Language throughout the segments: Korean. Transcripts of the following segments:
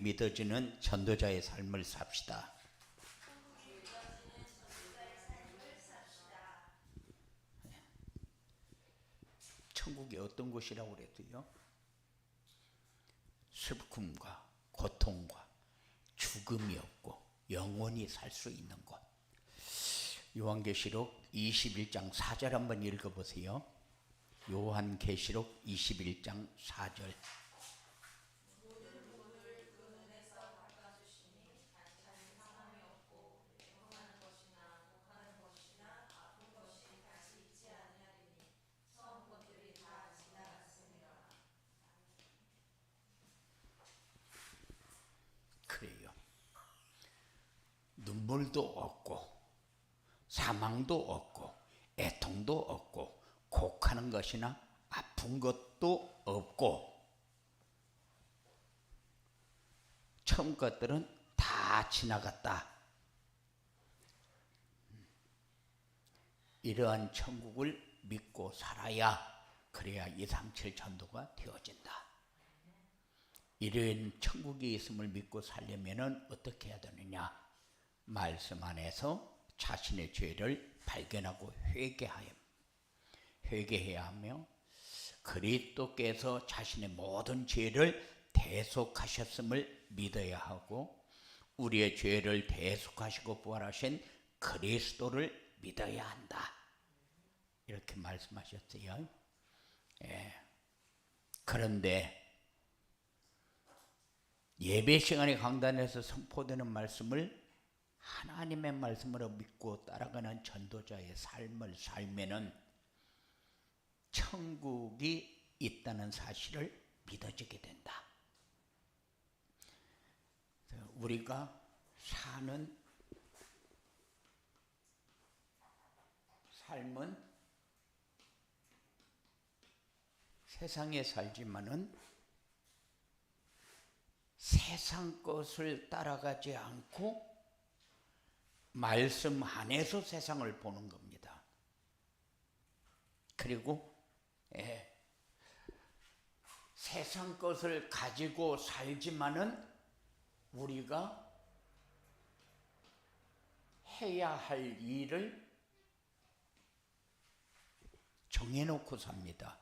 믿어지는 전도자의 삶을 삽시다. 천국이 어떤 곳이라고 그랬더요? 슬픔과 고통과 죽음이 없고 영원히 살 수 있는 곳. 요한계시록 21장 4절 한번 읽어보세요. 요한계시록 21장 4절. 그래요. 눈물도 없고 사망도 없고 애통도 없고 곡하는 것이나 아픈 것도 없고 처음 것들은 다 지나갔다. 이러한 천국을 믿고 살아야 그래야 237 전도가 되어진다. 이런 천국이 있음을 믿고 살려면 어떻게 해야 되느냐? 말씀 안에서 자신의 죄를 발견하고 회개해야 하며 그리스도께서 자신의 모든 죄를 대속하셨음을 믿어야 하고 우리의 죄를 대속하시고 부활하신 그리스도를 믿어야 한다. 이렇게 말씀하셨어요. 그런데 예배 시간에 강단에서 선포되는 말씀을 하나님의 말씀으로 믿고 따라가는 전도자의 삶을 살면은 천국이 있다는 사실을 믿어지게 된다. 우리가 사는 삶은 세상에 살지만은 세상 것을 따라가지 않고 말씀 안에서 세상을 보는 겁니다. 그리고 세상 것을 가지고 살지만은 우리가 해야 할 일을 정해놓고 삽니다.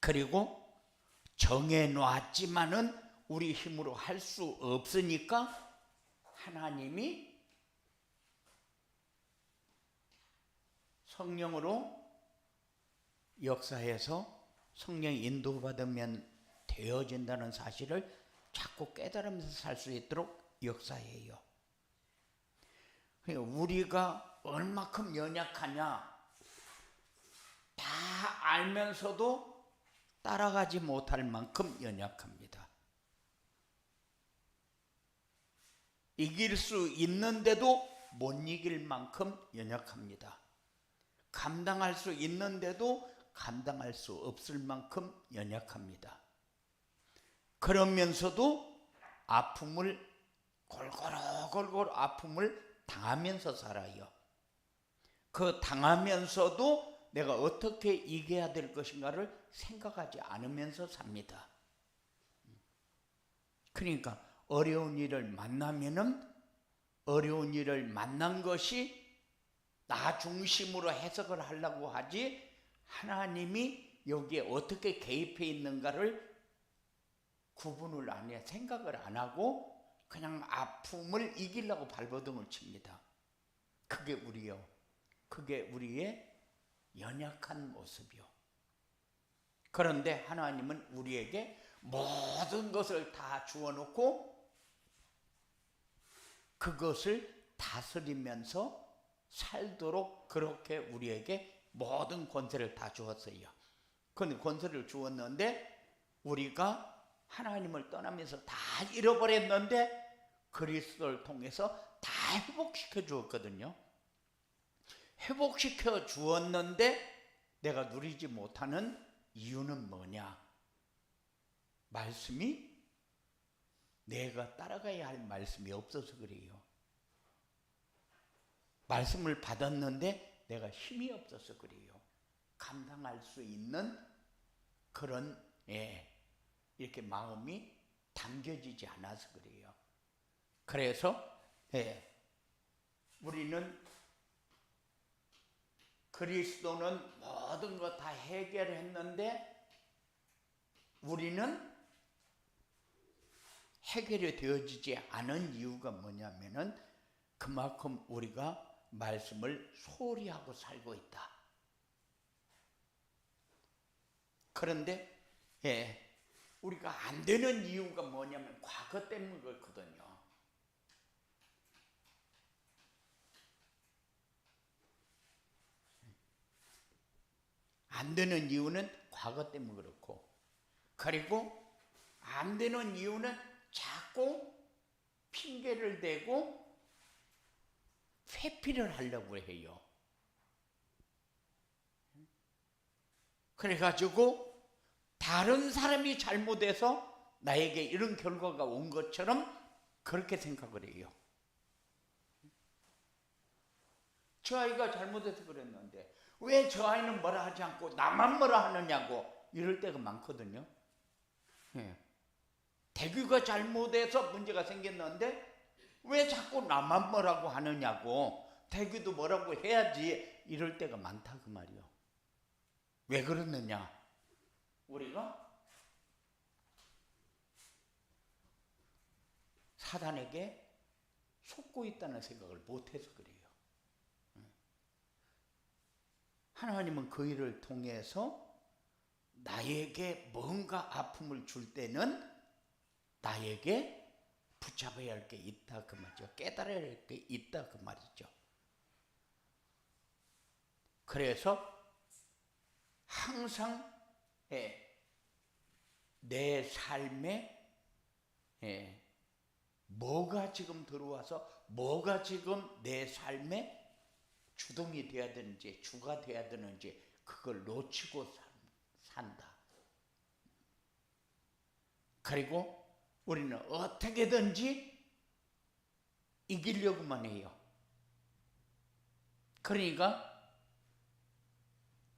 그리고 정해놨지만은 우리 힘으로 할 수 없으니까 하나님이 성령으로 역사해서 성령 인도받으면 되어진다는 사실을 자꾸 깨달으면서 살 수 있도록 역사해요. 우리가 얼마큼 연약하냐 다 알면서도 따라가지 못할 만큼 연약합니다. 이길 수 있는데도 못 이길 만큼 연약합니다. 감당할 수 있는데도 감당할 수 없을 만큼 연약합니다. 그러면서도 아픔을 골고루 아픔을 당하면서 살아요. 그 당하면서도 내가 어떻게 이겨야 될 것인가를 생각하지 않으면서 삽니다. 그러니까 어려운 일을 만나면은 어려운 일을 만난 것이 나 중심으로 해석을 하려고 하지 하나님이 여기에 어떻게 개입해 있는가를 구분을 안 해 생각을 안 하고 그냥 아픔을 이기려고 발버둥을 칩니다. 그게 우리의 연약한 모습이요. 그런데 하나님은 우리에게 모든 것을 다 주어놓고 그것을 다스리면서 살도록 그렇게 우리에게 모든 권세를 다 주었어요. 그런데 권세를 주었는데 우리가 하나님을 떠나면서 다 잃어버렸는데 그리스도를 통해서 다 회복시켜 주었거든요. 회복시켜 주었는데 내가 누리지 못하는 이유는 뭐냐? 말씀이 내가 따라가야 할 말씀이 없어서 그래요. 말씀을 받았는데 내가 힘이 없어서 그래요. 감당할 수 있는 그런 이렇게 마음이 담겨지지 않아서 그래요. 그래서 우리는 그리스도는 모든 것 다 해결했는데 우리는 해결이 되어지지 않은 이유가 뭐냐면은 그만큼 우리가 말씀을 소홀히 하고 살고 있다. 그런데 우리가 안 되는 이유가 뭐냐면 과거 때문인 거거든요. 안 되는 이유는 과거 때문에 그렇고, 그리고 안 되는 이유는 자꾸 핑계를 대고 회피를 하려고 해요. 그래가지고 다른 사람이 잘못해서 나에게 이런 결과가 온 것처럼 그렇게 생각을 해요. 저 아이가 잘못해서 그랬는데 왜 저 아이는 뭐라 하지 않고 나만 뭐라 하느냐고 이럴 때가 많거든요. 대규가 잘못해서 문제가 생겼는데 왜 자꾸 나만 뭐라고 하느냐고, 대규도 뭐라고 해야지 이럴 때가 많다 그 말이요. 왜 그러느냐? 우리가 사단에게 속고 있다는 생각을 못해서 그래요. 하나님은 그 일을 통해서 나에게 뭔가 아픔을 줄 때는 나에게 붙잡아야 할 게 있다 그 말이죠. 깨달아야 할 게 있다 그 말이죠. 그래서 항상 내 삶에 뭐가 지금 들어와서 뭐가 지금 내 삶에 주동이 되어야 되는지 주가 되어야 되는지 그걸 놓치고 산다. 그리고 우리는 어떻게든지 이기려고만 해요. 그러니까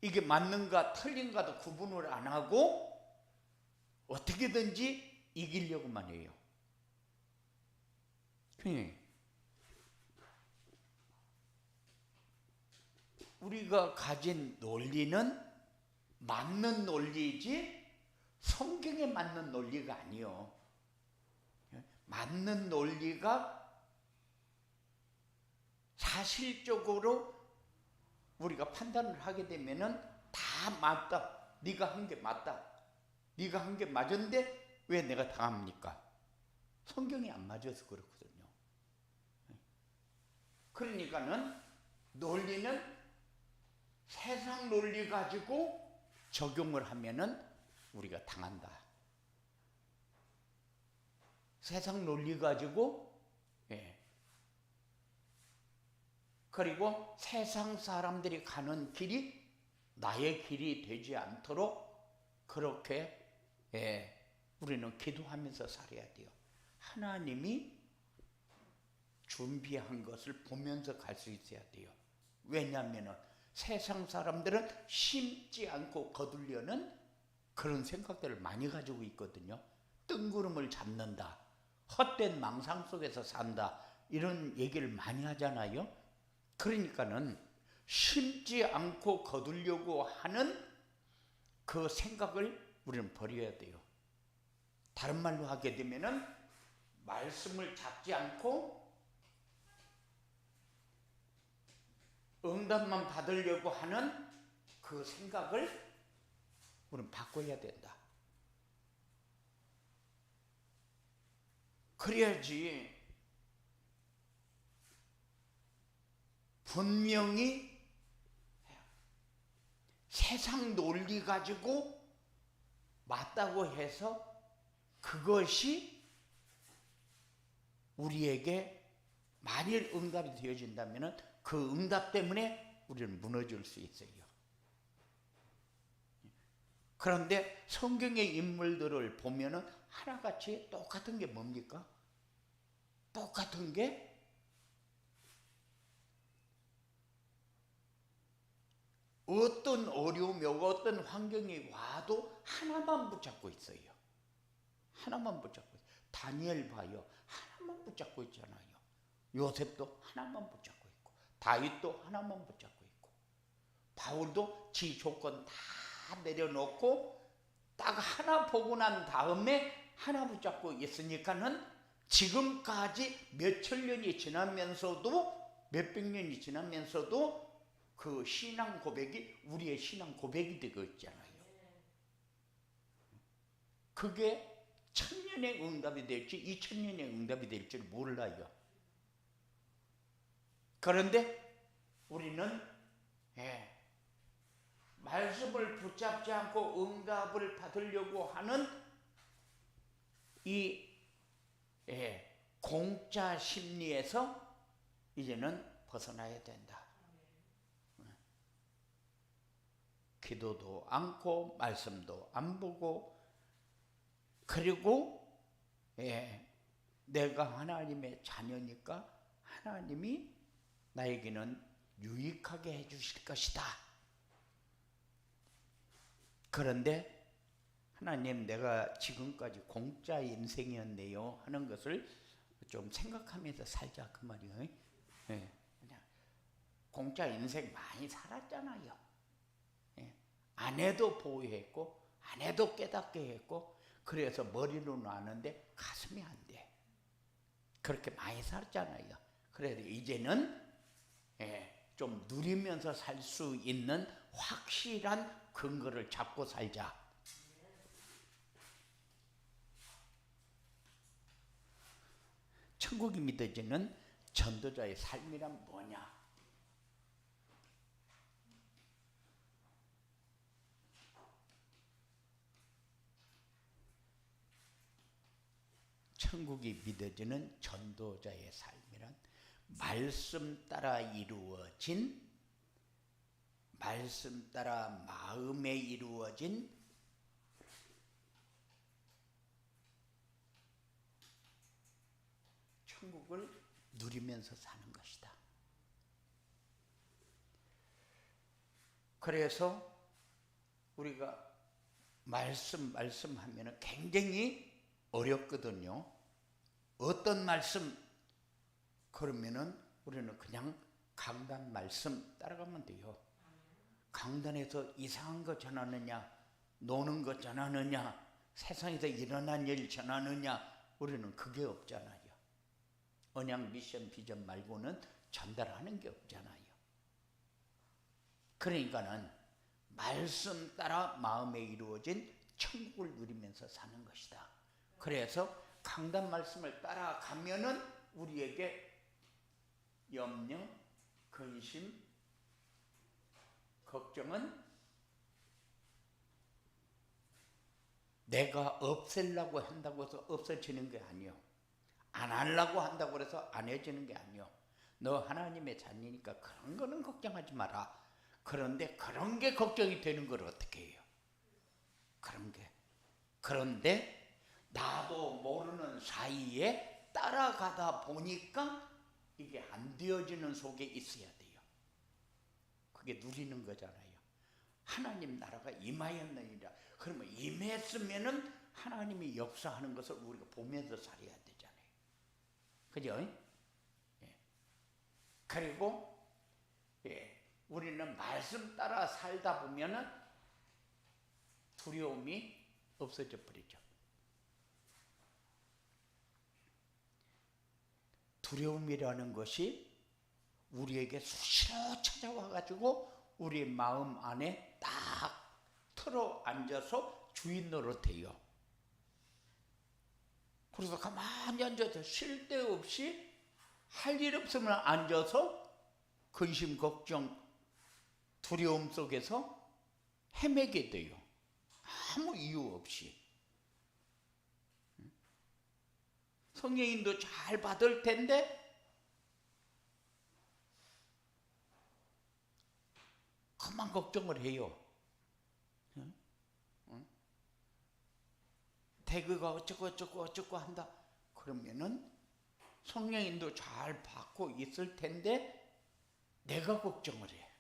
이게 맞는가 틀린가도 구분을 안 하고 어떻게든지 이기려고만 해요. 우리가 가진 논리는 맞는 논리이지 성경에 맞는 논리가 아니요. 맞는 논리가 사실적으로 우리가 판단을 하게 되면은 다 맞다. 네가 한 게 맞다. 네가 한 게 맞은데 왜 내가 당합니까? 성경이 안 맞아서 그렇거든요. 그러니까는 논리는 세상 논리 가지고 적용을 하면은 우리가 당한다. 세상 논리 가지고 그리고 세상 사람들이 가는 길이 나의 길이 되지 않도록 그렇게 우리는 기도하면서 살아야 돼요. 하나님이 준비한 것을 보면서 갈 수 있어야 돼요. 왜냐하면 세상 사람들은 심지 않고 거두려는 그런 생각들을 많이 가지고 있거든요. 뜬구름을 잡는다, 헛된 망상 속에서 산다, 이런 얘기를 많이 하잖아요. 그러니까는 심지 않고 거두려고 하는 그 생각을 우리는 버려야 돼요. 다른 말로 하게 되면은 말씀을 잡지 않고 응답만 받으려고 하는 그 생각을 우리는 바꿔야 된다. 그래야지 분명히 세상 논리 가지고 맞다고 해서 그것이 우리에게 만일 응답이 되어진다면 그 응답 때문에 우리는 무너질 수 있어요. 그런데 성경의 인물들을 보면은 하나같이 똑같은 게 뭡니까? 똑같은 게 어떤 어려움이 오고 어떤 환경이 와도 하나만 붙잡고 있어요. 하나만 붙잡고 있어요. 다니엘 봐요. 하나만 붙잡고 있잖아요. 요셉도 하나만 붙잡고 있고, 다윗도 하나만 붙잡고 있고, 바울도 지 조건 다 내려놓고 딱 하나 보고 난 다음에 하나 붙잡고 있으니까는 지금까지 몇천 년이 지나면서도, 몇백 년이 지나면서도 그 신앙 고백이 우리의 신앙 고백이 되고 있잖아요. 그게 1000년의 응답이 될지 2000년의 응답이 될지 몰라요. 그런데 우리는 말씀을 붙잡지 않고 응답을 받으려고 하는 이 공짜 심리에서 이제는 벗어나야 된다. 기도도 않고 말씀도 안 보고, 그리고 내가 하나님의 자녀니까 하나님이 나에게는 유익하게 해주실 것이다. 그런데 하나님, 내가 지금까지 공짜 인생이었네요 하는 것을 좀 생각하면서 살자, 그 말이에요. 그냥 공짜 인생 많이 살았잖아요. 아내도 보호했고 아내도 깨닫게 했고, 그래서 머리로는 아는데 가슴이 안 돼. 그렇게 많이 살았잖아요. 그래서 이제는 좀 누리면서 살 수 있는 확실한 근거를 잡고 살자. 천국이 믿어지는 전도자의 삶이란 뭐냐? 천국이 믿어지는 전도자의 삶이란 말씀 따라 이루어진, 말씀 따라 마음에 이루어진 천국을 누리면서 사는 것이다. 그래서 우리가 말씀하면 굉장히 어렵거든요. 어떤 말씀? 그러면은 우리는 그냥 강단 말씀 따라가면 돼요. 강단에서 이상한 거 전하느냐, 노는 거 전하느냐, 세상에서 일어난 일 전하느냐, 우리는 그게 없잖아요. 언약 미션 비전 말고는 전달하는 게 없잖아요. 그러니까는 말씀 따라 마음에 이루어진 천국을 누리면서 사는 것이다. 그래서 강단 말씀을 따라가면은 우리에게 염려, 근심, 걱정은 내가 없애려고 한다고 해서 없어지는 게 아니요. 안 하려고 한다고 해서 안 해지는 게 아니요. 너 하나님의 자녀니까 그런 거는 걱정하지 마라. 그런데 그런 게 걱정이 되는 걸 어떻게 해요? 그런데 나도 모르는 사이에 따라가다 보니까 이게 안 되어지는 속에 있어야 돼요. 그게 누리는 거잖아요. 하나님 나라가 임하였느니라. 그러면 임했으면은 하나님이 역사하는 것을 우리가 보면서 살아야 되잖아요. 그죠? 그리고 우리는 말씀 따라 살다 보면은 두려움이 없어져 버리죠. 두려움이라는 것이 우리에게 수시로 찾아와 가지고 우리 마음 안에 딱 틀어 앉아서 주인 노릇해요. 그래서 가만히 앉아서 쉴 데 없이 할 일 없으면 앉아서 근심, 걱정, 두려움 속에서 헤매게 돼요. 아무 이유 없이. 성령님도 잘 받을 텐데 그만 걱정을 해요. 태그가 어쩌고 한다. 그러면은 성령님도 잘 받고 있을 텐데 내가 걱정을 해.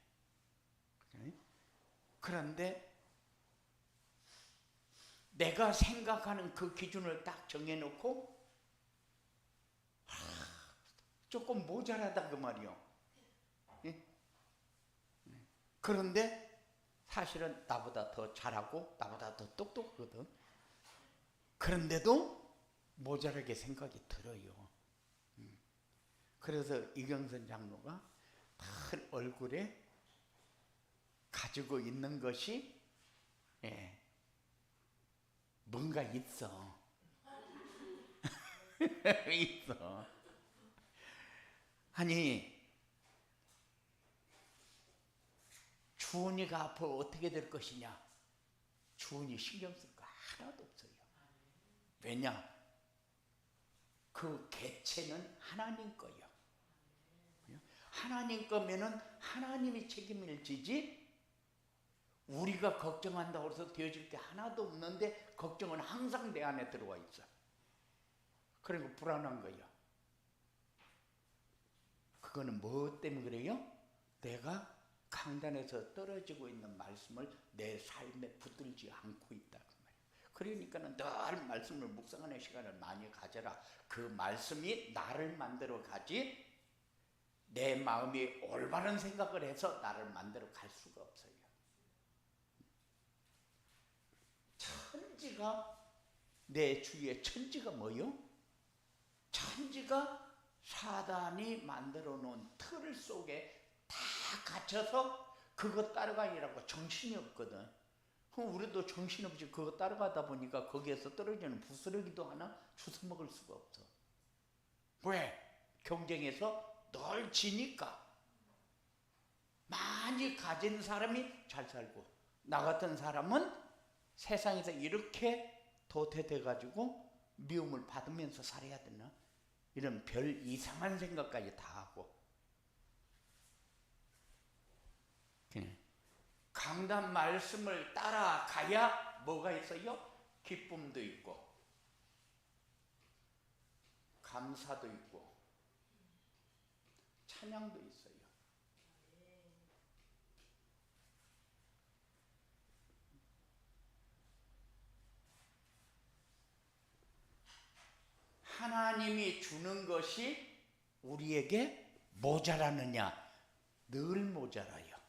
그런데 내가 생각하는 그 기준을 딱 정해놓고 조금 모자라다 그 말이요. 예? 그런데 사실은 나보다 더 잘하고 나보다 더 똑똑하거든. 그런데도 모자라게 생각이 들어요. 그래서 이경선 장로가 큰 얼굴에 가지고 있는 것이 뭔가 있어. 있어. 아니, 주은이가 앞으로 어떻게 될 것이냐? 주은이 신경 쓸 거 하나도 없어요. 왜냐? 그 개체는 하나님 거예요. 하나님 거면은 하나님이 책임을 지지, 우리가 걱정한다고 해서 되어질 게 하나도 없는데 걱정은 항상 내 안에 들어와 있어. 그리고 불안한 거예요. 그거는 뭐 때문에 그래요? 내가 강단에서 떨어지고 있는 말씀을 내 삶에 붙들지 않고 있다 그 말이에요. 그러니까는 늘 말씀을 묵상하는 시간을 많이 가져라. 그 말씀이 나를 만들어 가지 내 마음이 올바른 생각을 해서 나를 만들어 갈 수가 없어요. 천지가, 내 주위에 천지가 뭐요? 천지가 사단이 만들어 놓은 틀 속에 다 갇혀서 그거 따라가니라고 정신이 없거든. 그럼 우리도 정신없이 그거 따라가다 보니까 거기에서 떨어지는 부스러기도 하나 주워 먹을 수가 없어. 왜? 경쟁에서 널 지니까. 많이 가진 사람이 잘 살고, 나 같은 사람은 세상에서 이렇게 도태돼 가지고 미움을 받으면서 살아야 되나? 이런 별 이상한 생각까지 다 하고. 강단 말씀을 따라가야 뭐가 있어요? 기쁨도 있고 감사도 있고 찬양도 있어요. 하나님이 주는 것이 우리에게 모자라느냐? 늘 모자라요.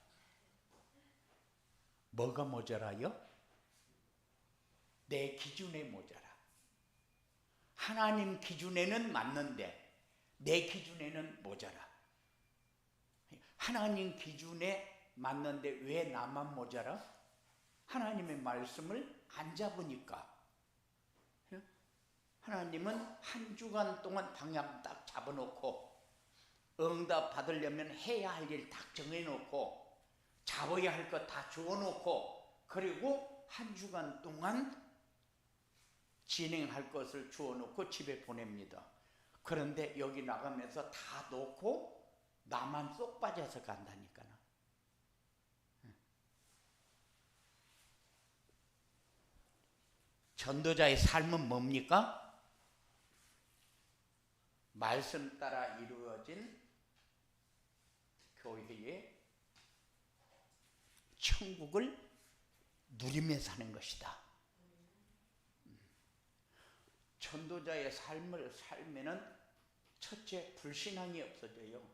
뭐가 모자라요? 내 기준에 모자라. 하나님 기준에는 맞는데 내 기준에는 모자라. 하나님 기준에 맞는데 왜 나만 모자라? 하나님의 말씀을 안 잡으니까. 하나님은 한 주간 동안 방향 딱 잡아놓고 응답 받으려면 해야 할 일 딱 정해놓고 잡아야 할 것 다 주어놓고 그리고 한 주간 동안 진행할 것을 주어놓고 집에 보냅니다. 그런데 여기 나가면서 다 놓고 나만 쏙 빠져서 간다니까. 전도자의 삶은 뭡니까? 말씀 따라 이루어진 교회의 천국을 누리며 사는 것이다. 전도자의 삶을 살면은 첫째 불신앙이 없어져요.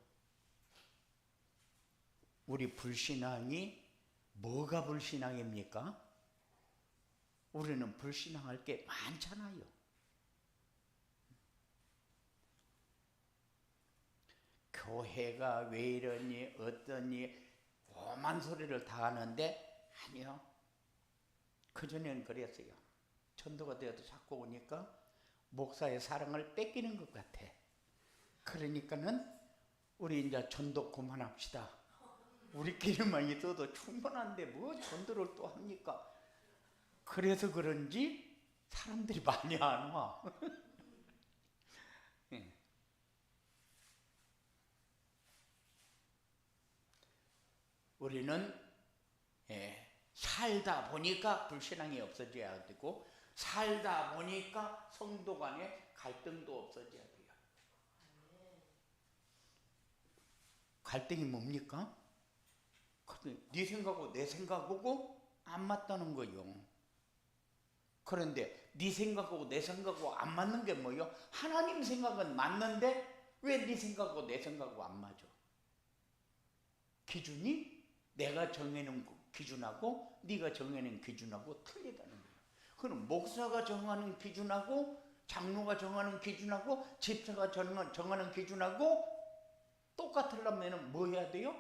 우리 불신앙이 뭐가 불신앙입니까? 우리는 불신앙할 게 많잖아요. 교회가 왜 이러니 어떠니 오만 소리를 다 하는데 아니요. 그전에는 그랬어요. 전도가 되어도 자꾸 오니까 목사의 사랑을 뺏기는 것 같아. 그러니까는 우리 이제 전도 그만합시다. 우리끼리만 있어도 충분한데 뭐 전도를 또 합니까? 그래서 그런지 사람들이 많이 안 와. 우리는 살다 보니까 불신앙이 없어져야 되고 살다 보니까 성도 간의 갈등도 없어져야 돼요. 갈등이 뭡니까? 네 생각하고 내 생각하고 안 맞다는 거예요. 그런데 네 생각하고 내 생각하고 안 맞는 게 뭐예요? 하나님 생각은 맞는데 왜 네 생각하고 내 생각하고 안 맞아? 기준이 내가 정해놓은 기준하고 네가 정해놓은 기준하고 틀리다는 거예요. 그럼 목사가 정하는 기준하고 장로가 정하는 기준하고 집사가 정하는 기준하고 똑같으려면 뭐 해야 돼요?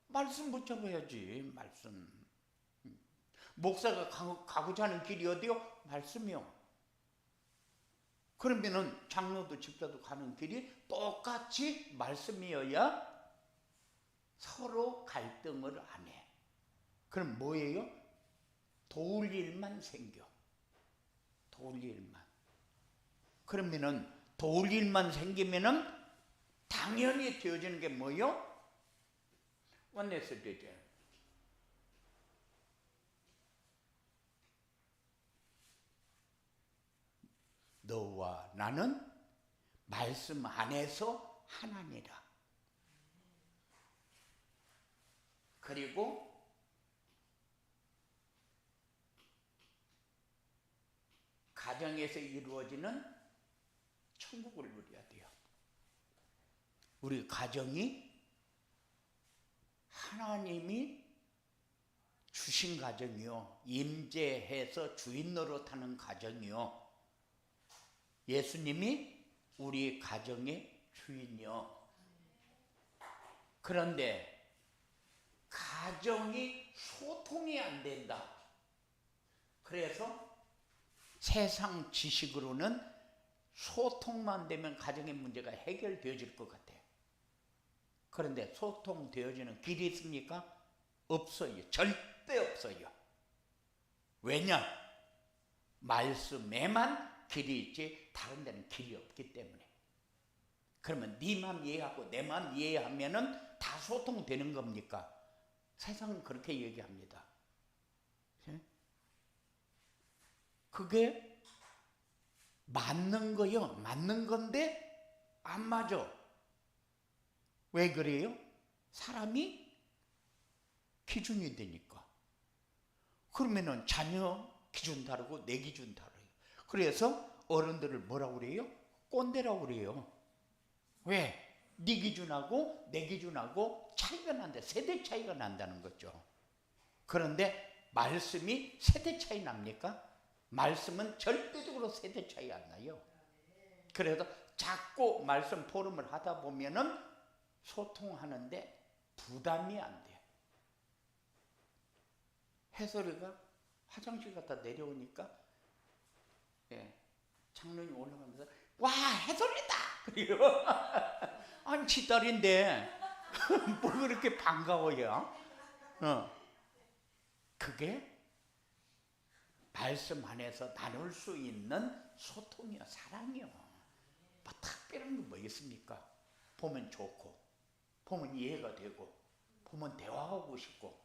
말씀 붙잡아야지. 말씀. 목사가 가고자 하는 길이 어디요? 말씀이요. 그러면은 장로도 집사도 가는 길이 똑같이 말씀이어야 서로 갈등을 안 해. 그럼 뭐예요? 도울 일만 생겨. 도울 일만. 그러면은 도울 일만 생기면은 당연히 되어지는 게 뭐예요? 원내스 되죠. 너와 나는 말씀 안에서 하나니라. 그리고 가정에서 이루어지는 천국을 누려야 돼요. 우리 가정이 하나님이 주신 가정이요, 임재해서 주인 노릇하는 가정이요, 예수님이 우리 가정의 주인이요. 그런데 가정이 소통이 안 된다. 그래서 세상 지식으로는 소통만 되면 가정의 문제가 해결되어질 것 같아요. 그런데 소통되어지는 길이 있습니까? 없어요. 절대 없어요. 왜냐? 말씀에만 길이 있지 다른 데는 길이 없기 때문에. 그러면 네 마음 이해하고 내 마음 이해하면은 다 소통되는 겁니까? 세상은 그렇게 얘기합니다. 그게 맞는 거요. 맞는 건데 안 맞아. 왜 그래요? 사람이 기준이 되니까. 그러면은 자녀 기준 다르고 내 기준 다르요. 그래서 어른들을 뭐라고 그래요? 꼰대라고 그래요. 왜? 네 기준하고 내 기준하고 차이가 난다. 세대 차이가 난다는 거죠. 그런데 말씀이 세대 차이 납니까? 말씀은 절대적으로 세대 차이 안 나요. 그래서 자꾸 말씀 포럼을 하다 보면은 소통하는데 부담이 안 돼요. 해설이가 화장실 갔다 내려오니까 장로님 올라가면서 와, 해설이다! 그래요. 아니 지딸인데 뭘 그렇게 반가워요? 그게 말씀 안에서 나눌 수 있는 소통이요, 사랑이요. 뭐 특별한 게 뭐 있습니까? 보면 좋고, 보면 이해가 되고, 보면 대화하고 싶고.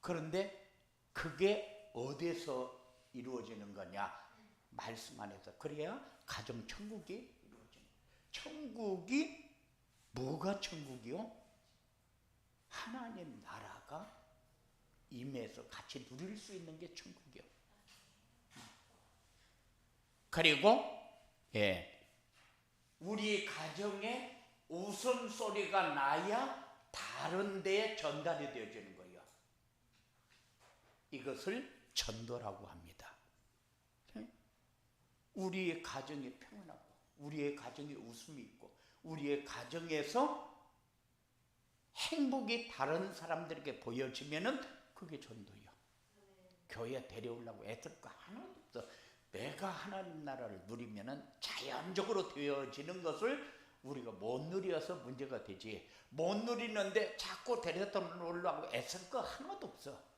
그런데 그게 어디서 이루어지는 거냐? 말씀 안에서. 그래야 가정 천국이 이루어지는. 천국이 뭐가 천국이요? 하나님 나라가 임해서 같이 누릴 수 있는 게 천국이요. 그리고 우리 가정에 웃음소리가 나야 다른 데에 전달이 되어지는 거예요. 이것을 전도라고 합니다. 우리의 가정이 평안하고 우리의 가정에 웃음이 있고 우리의 가정에서 행복이 다른 사람들에게 보여지면은 그게 전도예요. 교회 데려오려고 애쓸 거 하나도 없어. 내가 하나님 나라를 누리면은 자연적으로 되어지는 것을 우리가 못 누려서 문제가 되지. 못 누리는데 자꾸 데려다 놓으려고 애쓸 거 하나도 없어.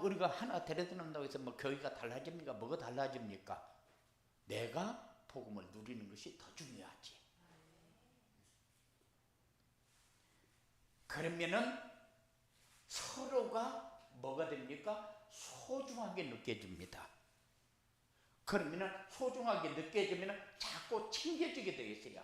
우리가 하나 데려다 놓는다고 해서 뭐 교회가 달라집니까? 뭐가 달라집니까? 내가 복음을 누리는 것이 더 중요하지. 그러면은 서로가 뭐가 됩니까? 소중하게 느껴집니다. 그러면은 소중하게 느껴지면은 자꾸 챙겨주게 되어 있어요.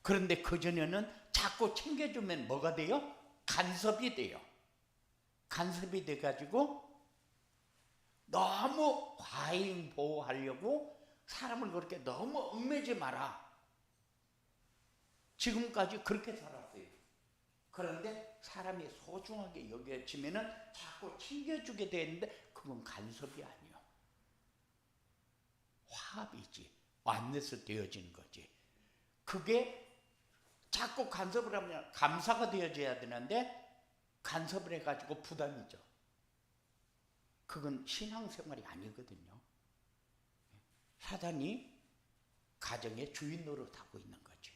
그런데 그전에는 자꾸 챙겨주면 뭐가 돼요? 간섭이 돼요. 간섭이 돼가지고 너무 과잉 보호하려고 사람을 그렇게 너무 얽매지 마라. 지금까지 그렇게 살았어요. 그런데 사람이 소중하게 여겨지면은 자꾸 챙겨주게 되는데 그건 간섭이 아니요. 화합이지. 안내서 되어지는 거지. 그게 자꾸 간섭을 하면 감사가 되어져야 되는데 간섭을 해가지고 부담이죠. 그건 신앙생활이 아니거든요. 사단이 가정의 주인 노릇하고 있는 거지.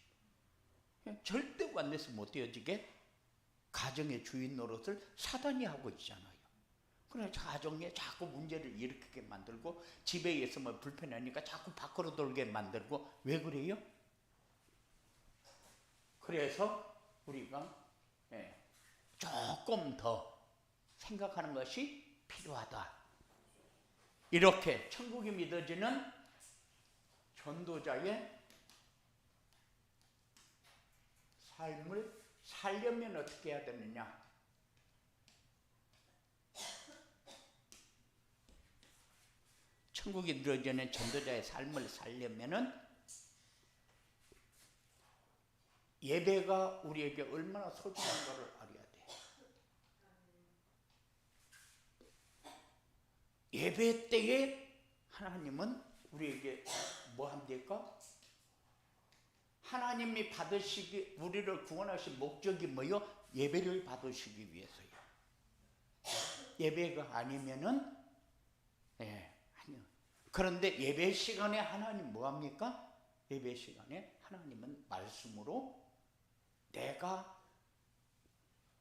절대 안내서 못 되어지게 가정의 주인 노릇을 사단이 하고 있잖아요. 그래서 가정에 자꾸 문제를 일으키게 만들고 집에 있으면 불편하니까 자꾸 밖으로 돌게 만들고 왜 그래요? 그래서 우리가 조금 더 생각하는 것이 필요하다. 이렇게 천국이 믿어지는 전도자의 삶을 살려면 어떻게 해야 되느냐? 천국이 믿어지는 전도자의 삶을 살려면은 예배가 우리에게 얼마나 소중한 것을 알아야 돼. 예배 때에 하나님은 우리에게 뭐 합니까? 하나님이 받으시기, 우리를 구원하신 목적이 뭐요? 예배를 받으시기 위해서요. 예배가 아니면은 아니요. 그런데 예배 시간에 하나님 뭐 합니까? 예배 시간에 하나님은 말씀으로 내가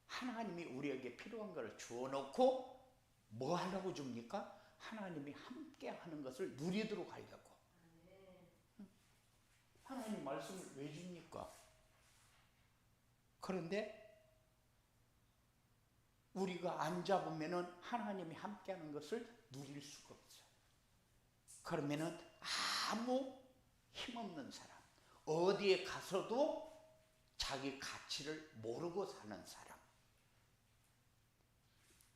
하나님이 우리에게 필요한 것을 주어놓고 뭐 하려고 줍니까? 하나님이 함께 하는 것을 누리도록 하려고. 하나님 말씀을 왜 줍니까? 그런데 우리가 안 잡으면은 하나님이 함께 하는 것을 누릴 수가 없어요. 그러면은 아무 힘없는 사람, 어디에 가서도 자기 가치를 모르고 사는 사람,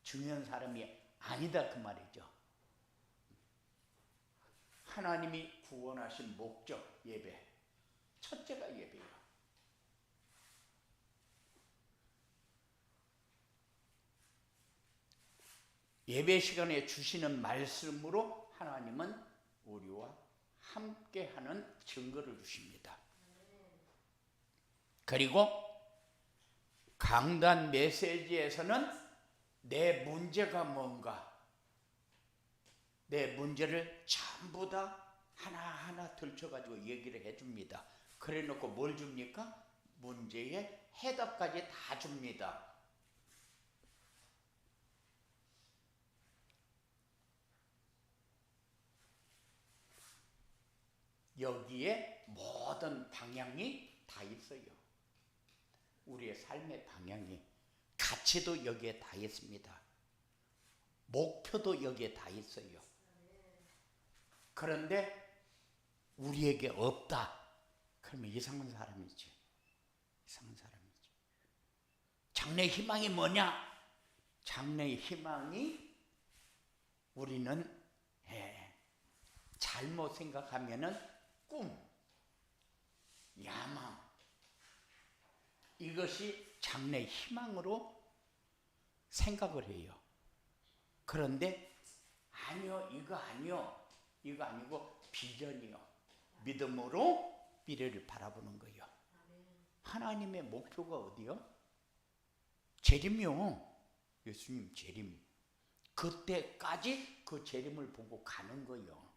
중요한 사람이 아니다 그 말이죠. 하나님이 구원하신 목적, 예배. 첫째가 예배예요. 예배 시간에 주시는 말씀으로 하나님은 우리와 함께하는 증거를 주십니다. 그리고 강단 메시지에서는 내 문제가 뭔가, 내 문제를 전부 다 하나하나 들춰가지고 얘기를 해줍니다. 그래 놓고 뭘 줍니까? 문제의 해답까지 다 줍니다. 여기에 모든 방향이 다 있어요. 우리의 삶의 방향이, 가치도 여기에 다 있습니다. 목표도 여기에 다 있어요. 그런데 우리에게 없다. 그러면 이상한 사람이지. 이상한 사람이지. 장래의 희망이 뭐냐? 장래의 희망이 우리는 잘못 생각하면은 꿈, 야망, 이것이 장래의 희망으로 생각을 해요. 그런데 아니요, 이거 아니요, 이거 아니고 비전이요. 믿음으로 미래를 바라보는 거예요. 하나님의 목표가 어디요? 재림이요. 예수님 재림. 그때까지 그 재림을 보고 가는 거예요.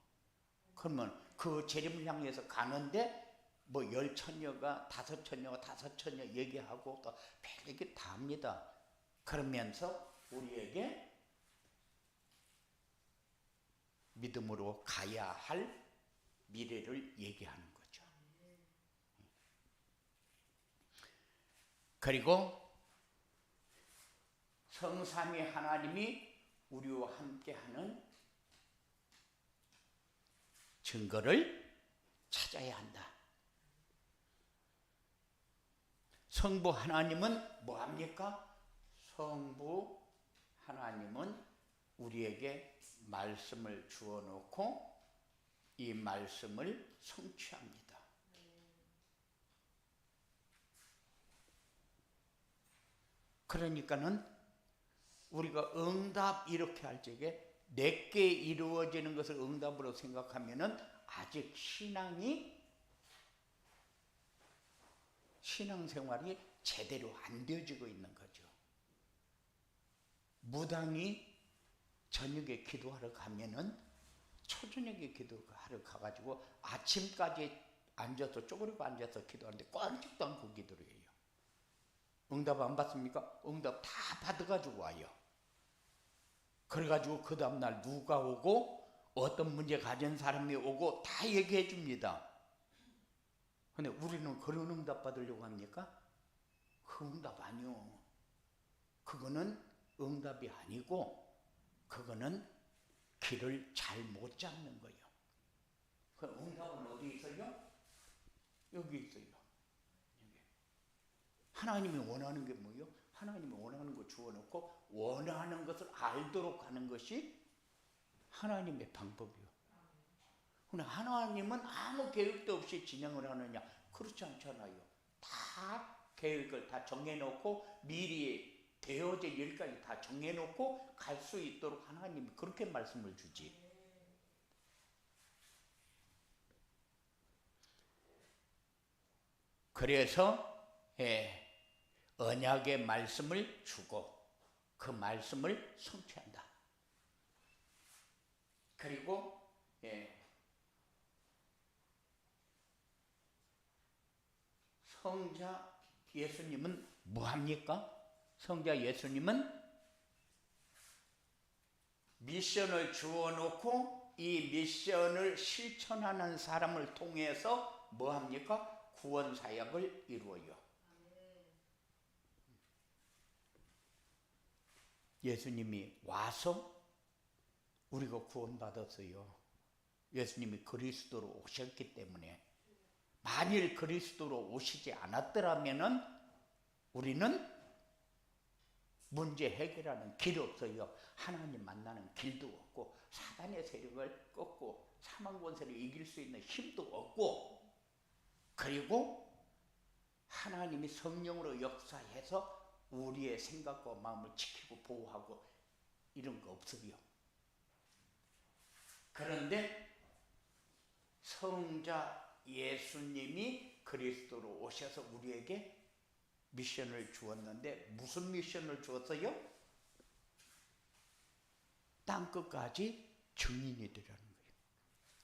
그러면 그 재림을 향해서 가는데 뭐 10,000여가 5,000여 얘기하고 또 별얘기 다 합니다. 그러면서 우리에게 믿음으로 가야 할 미래를 얘기하는 거죠. 그리고 성삼위 하나님이 우리와 함께하는 증거를 찾아야 한다. 성부 하나님은 뭐합니까? 성부 하나님은 우리에게 말씀을 주어 놓고 이 말씀을 성취합니다. 그러니까는 우리가 응답 이렇게 할 적에 내게 이루어지는 것을 응답으로 생각하면은 아직 신앙생활이 제대로 안 되어지고 있는 거죠. 무당이 저녁에 기도하러 가면은 초저녁에 기도하러 가가지고 아침까지 앉아서 쪼그리고 앉아서 기도하는데 꼼짝도 않고 기도를 해요. 응답 안 받습니까? 응답 다 받아가지고 와요. 그래가지고 그 다음날 누가 오고 어떤 문제 가진 사람이 오고 다 얘기해 줍니다. 근데 우리는 그런 응답 받으려고 합니까? 그 응답 아니요. 그거는 응답이 아니고 그거는 길을 잘 못 잡는 거예요. 그 응답은 어디 있어요? 여기 있어요. 여기. 하나님이 원하는 게 뭐예요? 하나님이 원하는 거 주어놓고 원하는 것을 알도록 하는 것이 하나님의 방법이요. 근데 하나님은 아무 계획도 없이 진행을 하느냐? 그렇지 않잖아요. 다 계획을 다 정해놓고 미리 되어질 일까지 다 정해놓고 갈 수 있도록 하나님이 그렇게 말씀을 주지. 그래서 언약의 말씀을 주고 그 말씀을 성취한다. 그리고 성자 예수님은 뭐합니까? 성자 예수님은 미션을 주어놓고 이 미션을 실천하는 사람을 통해서 뭐합니까? 구원 사역을 이루어요. 예수님이 와서 우리가 구원받았어요. 예수님이 그리스도로 오셨기 때문에. 만일 그리스도로 오시지 않았더라면은 우리는 문제 해결하는 길이 없어요. 하나님 만나는 길도 없고 사단의 세력을 꺾고 사망 권세를 이길 수 있는 힘도 없고, 그리고 하나님이 성령으로 역사해서 우리의 생각과 마음을 지키고 보호하고 이런 거 없어요. 그런데 성자 예수님이 그리스도로 오셔서 우리에게 미션을 주었는데 무슨 미션을 주었어요? 땅끝까지 증인이 되라는 거예요.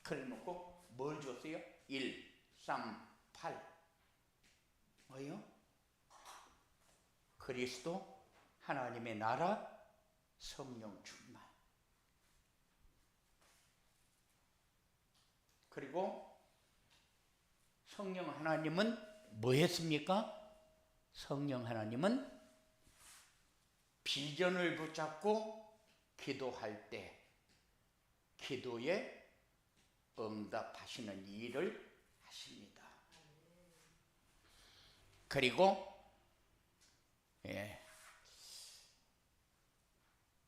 그래 놓고 뭘 줬어요? 1, 3, 8 뭐요? 그리스도, 하나님의 나라, 성령 충만. 그리고 성령 하나님은 뭐 했습니까? 성령 하나님은 비전을 붙잡고 기도할 때 기도에 응답하시는 일을 하십니다. 그리고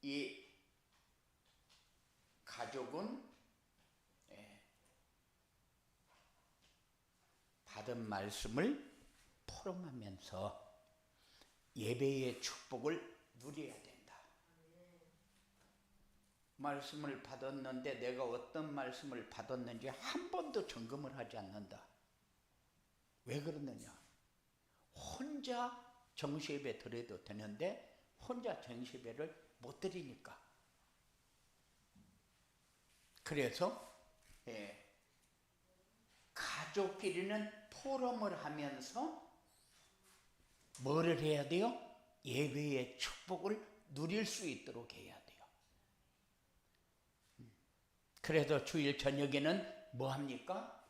이 가족은 받은 말씀을 포럼하면서 예배의 축복을 누려야 된다. 말씀을 받았는데 내가 어떤 말씀을 받았는지 한 번도 점검을 하지 않는다. 왜 그러느냐? 혼자 정시예배 드려도 되는데 혼자 정시예배를 못 드리니까. 그래서 가족끼리는 포럼을 하면서 뭐를 해야 돼요? 예배의 축복을 누릴 수 있도록 해야 돼요. 그래서 주일 저녁에는 뭐 합니까?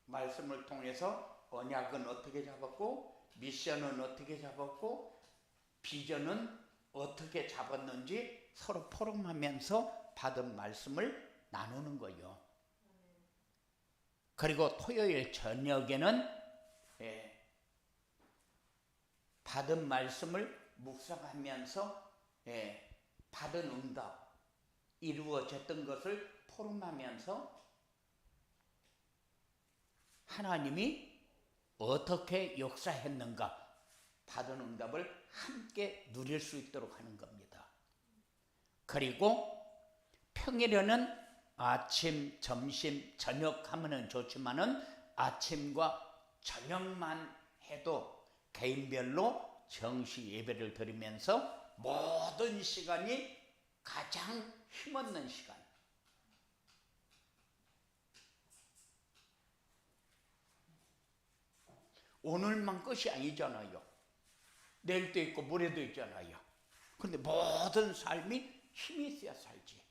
말씀을 통해서 언약은 어떻게 잡았고 미션은 어떻게 잡았고 비전은 어떻게 잡았는지 서로 포럼하면서 받은 말씀을 나누는 거예요. 그리고 토요일 저녁에는 받은 말씀을 묵상하면서 받은 응답, 이루어졌던 것을 포럼하면서 하나님이 어떻게 역사했는가 받은 응답을 함께 누릴 수 있도록 하는 겁니다. 그리고 평일에는 아침, 점심, 저녁 하면은 좋지만은 아침과 저녁만 해도 개인별로 정시 예배를 드리면서 모든 시간이 가장 힘없는 시간. 오늘만 끝이 아니잖아요. 내일도 있고 모레도 있잖아요. 그런데 모든 삶이 힘이 있어야 살지.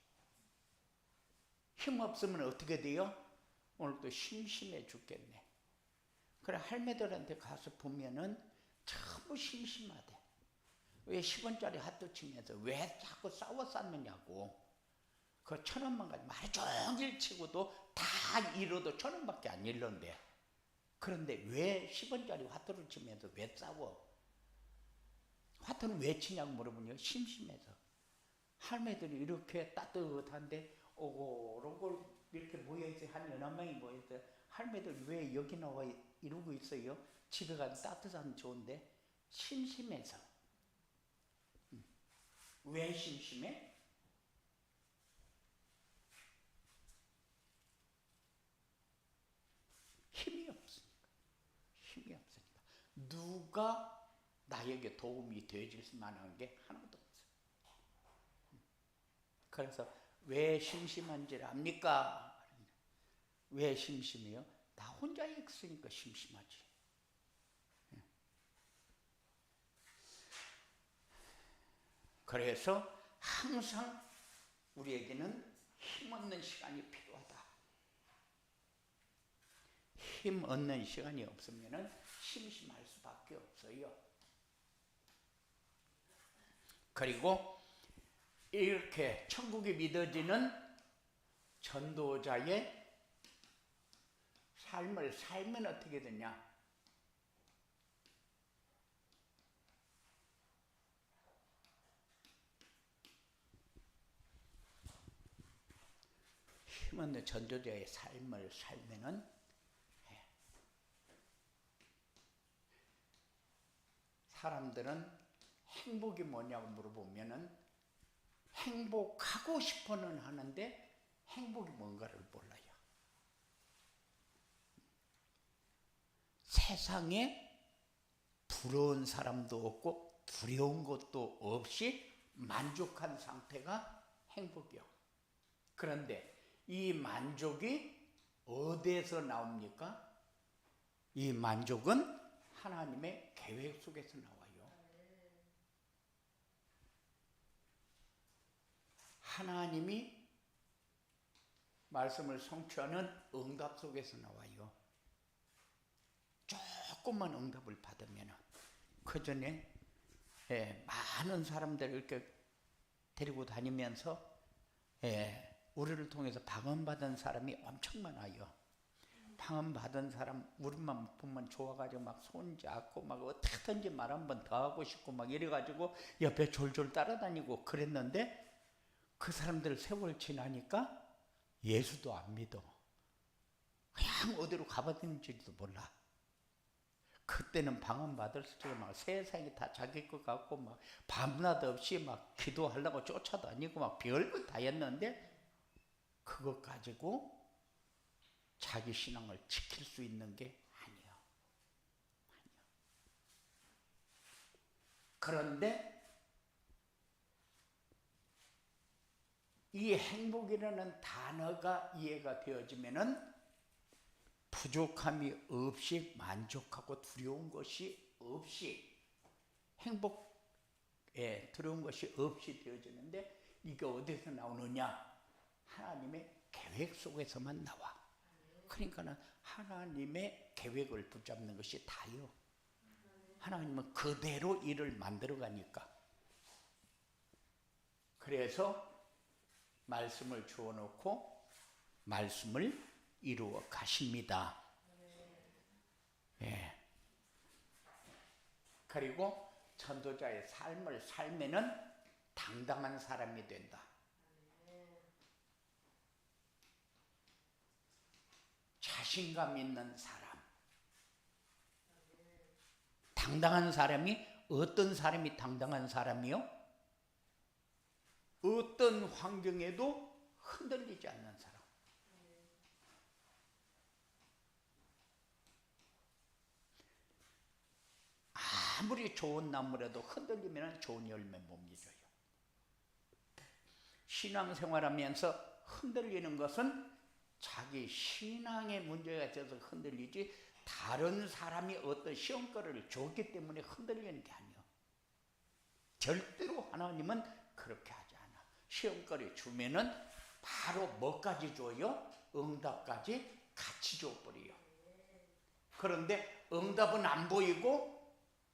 힘 없으면 어떻게 돼요? 오늘도 심심해 죽겠네. 그래 할매들한테 가서 보면은 전부 심심하대. 왜 10원짜리 핫도 치면서 왜 자꾸 싸워 쌌느냐고. 그 1,000원만 가지고 하루 종일 치고도 다 잃어도 1,000원밖에 안 잃는데. 그런데 왜 10원짜리 화투를 치면서 왜 싸워? 화투는 왜 치냐고 물어보니까 심심해서. 할매들이 이렇게 따뜻한데 오골오골 이렇게 모여있어요. 한 9명이 모여있어요. 할매들 왜 여기 나와 이러고 있어요? 집에 가서 따뜻한 좋은데 심심해서. 왜 심심해? 힘이 없으니까. 힘이 없으니까. 누가 나에게 도움이 되어줄 만한 게 하나도 없어요. 그래서 왜 심심한지 압니까? 왜 심심해요? 나 혼자 있으니까 심심하지. 그래서 항상 우리에게는 힘없는 시간이 필요하다. 힘 얻는 시간이 없으면 심심할 수밖에 없어요. 그리고 이렇게 천국이 믿어지는 전도자의 삶을 살면 어떻게 되냐? 힘없는 전도자의 삶을 살면은 사람들은 행복이 뭐냐고 물어보면은 행복하고 싶어는 하는데 행복이 뭔가를 몰라요. 세상에 부러운 사람도 없고 두려운 것도 없이 만족한 상태가 행복이요. 그런데 이 만족이 어디에서 나옵니까? 이 만족은 하나님의 계획 속에서 나와요. 하나님이 말씀을 성취하는 응답 속에서 나와요. 조금만 응답을 받으면 그 전에 많은 사람들을 이렇게 데리고 다니면서 우리를 통해서 방언받은 사람이 엄청 많아요. 방언받은 사람 우리만 보면 좋아가지고 막 손잡고 막 어떻게든지 말 한 번 더 하고 싶고 막 이래가지고 옆에 졸졸 따라다니고 그랬는데 그 사람들 세월 지나니까 예수도 안 믿어. 그냥 어디로 가봤는지도 몰라. 그때는 방언받을 때 막 세상이 다 자기 것 같고 막 밤낮 없이 막 기도하려고 쫓아다니고 막 별거 다 했는데 그것 가지고 자기 신앙을 지킬 수 있는 게 아니에요. 그런데 이 행복이라는 단어가 이해가 되어지면은 부족함이 없이 만족하고 두려운 것이 없이 행복에 두려운 것이 없이 되어지는데 이게 어디서 나오느냐? 하나님의 계획 속에서만 나와. 그러니까는 하나님의 계획을 붙잡는 것이 다요. 하나님은 그대로 일을 만들어 가니까. 그래서 말씀을 주어 놓고 말씀을 이루어 가십니다. 예. 그리고 전도자의 삶을 살면은 당당한 사람이 된다. 자신감 있는 사람. 당당한 사람이 어떤 사람이 당당한 사람이요? 어떤 환경에도 흔들리지 않는 사람. 아무리 좋은 나무라도 흔들리면 좋은 열매 못 맺어요. 신앙생활하면서 흔들리는 것은 자기 신앙의 문제가 있어서 흔들리지 다른 사람이 어떤 시험거리를 줬기 때문에 흔들리는 게 아니에요. 절대로 하나님은 그렇게 하지 않아. 시험거리 주면은 바로 뭐까지 줘요? 응답까지 같이 줘버려요. 그런데 응답은 안 보이고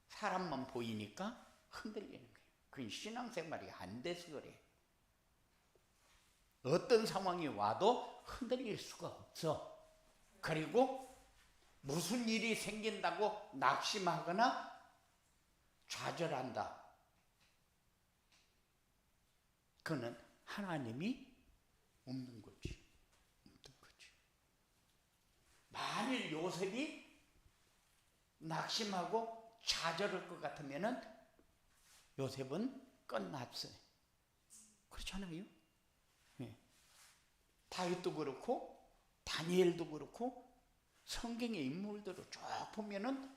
사람만 보이니까 흔들리는 거예요. 그게 신앙생활이 안 돼서 그래. 어떤 상황이 와도 흔들릴 수가 없어. 그리고 무슨 일이 생긴다고 낙심하거나 좌절한다. 그는 하나님이 없는 거지. 없는 거지. 만일 요셉이 낙심하고 좌절할 것 같으면은 요셉은 끝났어요. 그렇잖아요. 네. 다윗도 그렇고 다니엘도 그렇고 성경의 인물들을 쭉 보면은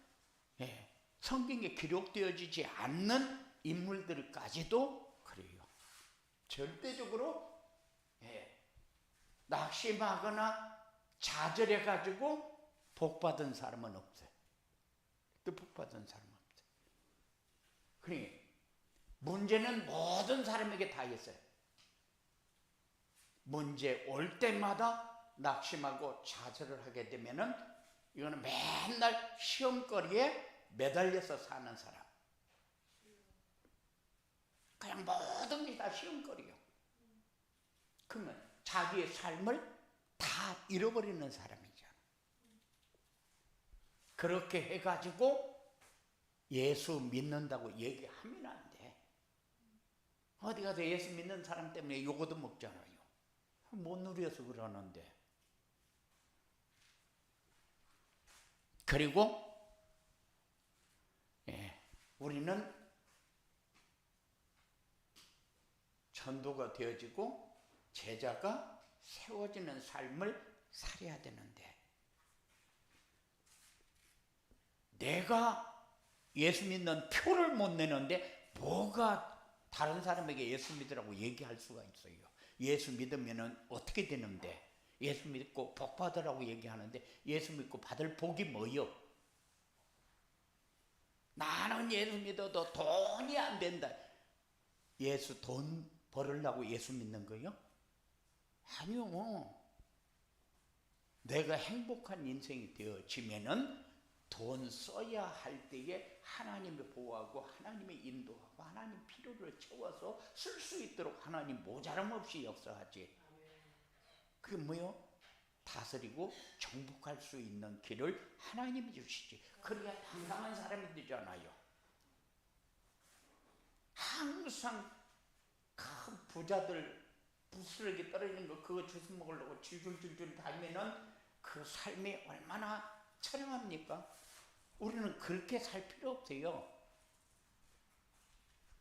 성경에 기록되어지지 않는 인물들까지도 그래요. 절대적으로 낙심하거나 좌절해가지고 복받은 사람은 없어요. 또 복받은 사람은 없어요. 그러니 문제는 모든 사람에게 다 있어요. 문제 올 때마다 낙심하고 좌절을 하게 되면은 이거는 맨날 시험거리에 매달려서 사는 사람. 그냥 모든 게 다 시험거리요. 그러면 자기의 삶을 다 잃어버리는 사람이잖아. 그렇게 해가지고 예수 믿는다고 얘기하면 안 돼. 어디 가서 예수 믿는 사람 때문에 요거도 먹잖아요. 못 누려서 그러는데. 그리고 우리는 전도가 되어지고 제자가 세워지는 삶을 살아야 되는데 내가 예수 믿는 표를 못 내는데 뭐가 다른 사람에게 예수 믿으라고 얘기할 수가 있어요. 예수 믿으면 어떻게 되는데 예수 믿고 복 받으라고 얘기하는데 예수 믿고 받을 복이 뭐요? 나는 예수 믿어도 돈이 안 된다. 예수 돈 벌으려고 예수 믿는 거요? 아니요. 내가 행복한 인생이 되어지면은 돈 써야 할 때에 하나님의 보호하고 하나님의 인도하고 하나님 필요를 채워서 쓸 수 있도록 하나님 모자람 없이 역사하지. 그게 뭐요? 다스리고 정복할 수 있는 길을 하나님이 주시지. 그래야 당당한 사람이 되잖아요. 항상 큰 부자들 부스러기 떨어지는 거 그거 주워 먹으려고 줄줄줄줄 다니면은 그 삶이 얼마나 처량합니까? 우리는 그렇게 살 필요 없어요.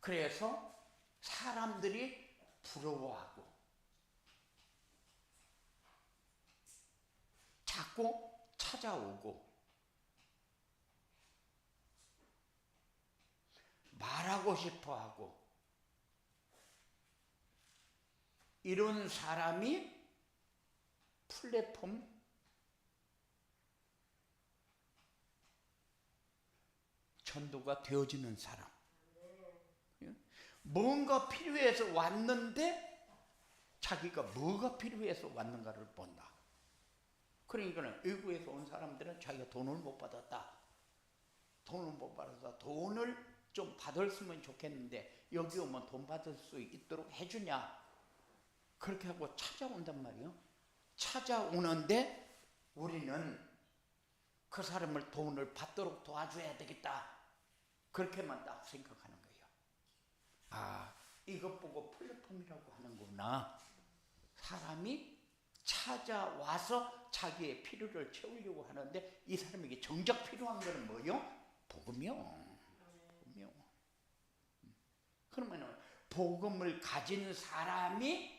그래서 사람들이 부러워하고 자꾸 찾아오고 말하고 싶어하고 이런 사람이 플랫폼 전도가 되어지는 사람. 뭔가 필요해서 왔는데 자기가 뭐가 필요해서 왔는가를 본다. 그러니까는 외국에서 온 사람들은 자기가 돈을 못 받았다. 돈을 못 받아서 돈을 좀 받았으면 좋겠는데 여기 오면 돈 받을 수 있도록 해주냐. 그렇게 하고 찾아온단 말이에요. 찾아오는데 우리는 그 사람을 돈을 받도록 도와줘야 되겠다. 그렇게만 딱 생각하는 거예요. 아, 이것 보고 플랫폼이라고 하는구나. 사람이 찾아와서 자기의 필요를 채우려고 하는데 이 사람에게 정작 필요한 것은 뭐요? 복음이요. 그러면 복음을 가진 사람이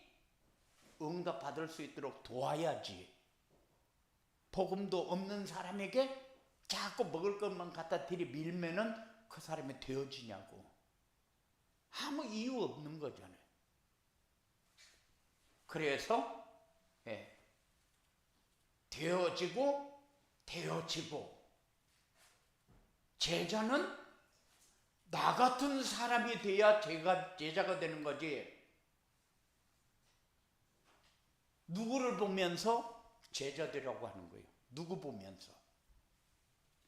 응답받을 수 있도록 도와야지. 복음도 없는 사람에게 자꾸 먹을 것만 갖다 들이밀면은 그 사람이 되어지냐고. 아무 이유 없는 거잖아요. 그래서 되어지고 제자는 나 같은 사람이 돼야 제자가 되는 거지. 누구를 보면서 제자 되라고 하는 거예요? 누구 보면서?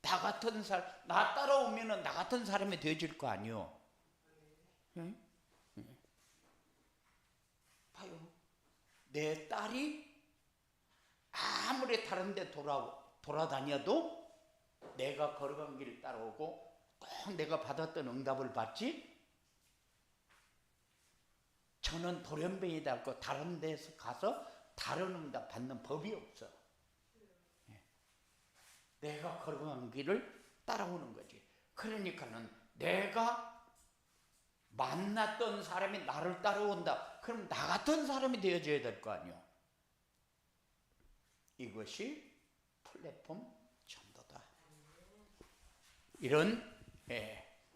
나 같은 사람, 나 따라오면은 나 같은 사람이 되어질 거 아니요? 응? 봐요. 내 딸이 아무리 다른 데 돌아다녀도 내가 걸어간 길을 따라오고 꼭 내가 받았던 응답을 받지? 저는 돌연변이 닮고 다른 데서 가서 다른 응답 받는 법이 없어. 내가 걸어간 길을 따라오는 거지. 그러니까는 내가 만났던 사람이 나를 따라온다. 그럼 나 같은 사람이 되어줘야 될 거 아니요. 이것이 플랫폼 전도다. 이런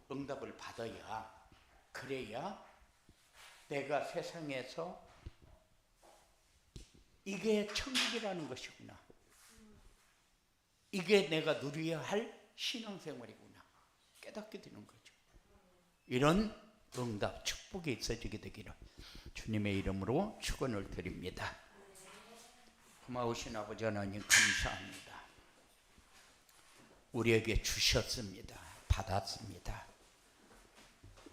응답을 받아야, 그래야 내가 세상에서 이게 천국이라는 것이구나, 이게 내가 누려야 할 신앙생활이구나 깨닫게 되는 거죠. 이런 응답, 축복이 있어지게 되기를 주님의 이름으로 축원을 드립니다. 고마우신 아버지 하나님 감사합니다. 우리에게 주셨습니다. 받았습니다.